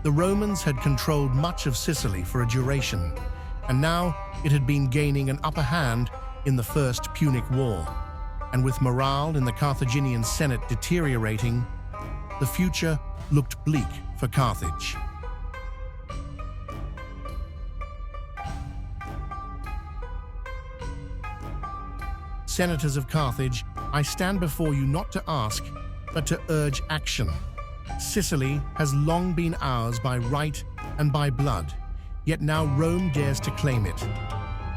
The Romans had controlled much of Sicily for a duration, and now it had been gaining an upper hand in the First Punic War. And with morale in the Carthaginian Senate deteriorating, the future looked bleak for Carthage. Senators of Carthage, I stand before you not to ask, but to urge action. Sicily has long been ours by right and by blood, yet now Rome dares to claim it.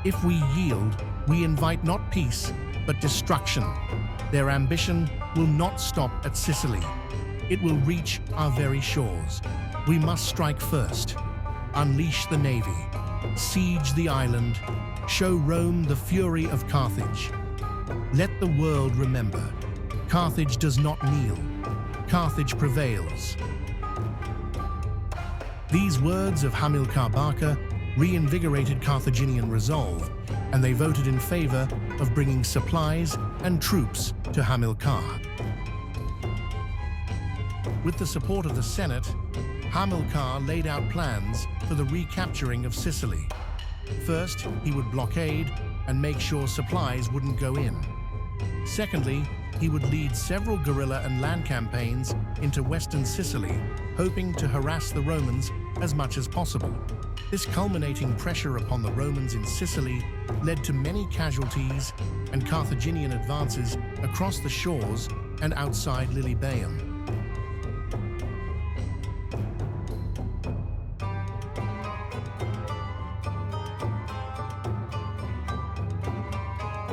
If we yield, we invite not peace, but destruction. Their ambition will not stop at Sicily. It will reach our very shores. We must strike first. Unleash the navy. Siege the island. Show Rome the fury of Carthage. Let the world remember, Carthage does not kneel. Carthage prevails. These words of Hamilcar Barca reinvigorated Carthaginian resolve, and they voted in favor of bringing supplies and troops to Hamilcar. With the support of the Senate, Hamilcar laid out plans for the recapturing of Sicily. First, he would blockade and make sure supplies wouldn't go in. Secondly, he would lead several guerrilla and land campaigns into western Sicily, hoping to harass the Romans as much as possible. This culminating pressure upon the Romans in Sicily led to many casualties and Carthaginian advances across the shores and outside Lilybaeum.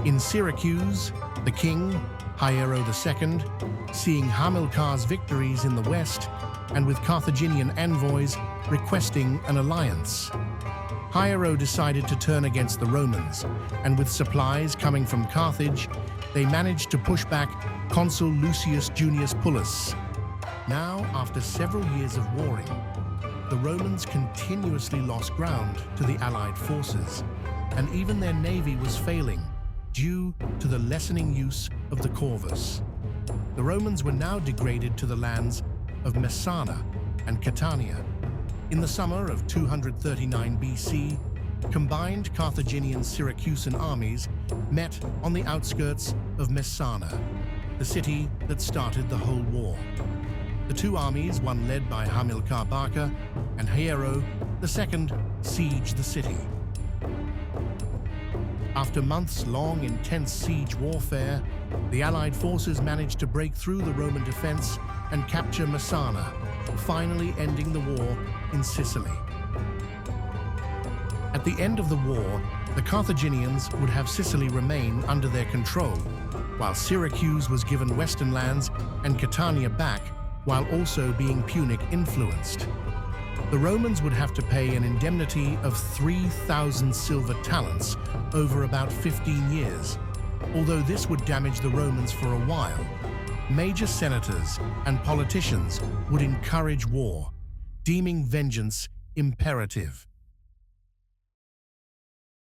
In Syracuse, the king, Hiero II, seeing Hamilcar's victories in the west and with Carthaginian envoys requesting an alliance, Hiero decided to turn against the Romans, and with supplies coming from Carthage, they managed to push back Consul Lucius Junius Pullus. Now, after several years of warring, the Romans continuously lost ground to the Allied forces, and even their navy was failing due to the lessening use of the corvus. The Romans were now degraded to the lands of Messana and Catania. In the summer of 239 BC, combined Carthaginian Syracusan armies met on the outskirts of Messana, the city that started the whole war. The two armies, one led by Hamilcar Barca and Hiero, the second, sieged the city. After months-long intense siege warfare, the Allied forces managed to break through the Roman defense and capture Messana, finally ending the war in Sicily. At the end of the war, the Carthaginians would have Sicily remain under their control, while Syracuse was given western lands and Catania back, while also being Punic influenced. The Romans would have to pay an indemnity of 3,000 silver talents over about 15 years. Although this would damage the Romans for a while, major senators and politicians would encourage war, deeming vengeance imperative.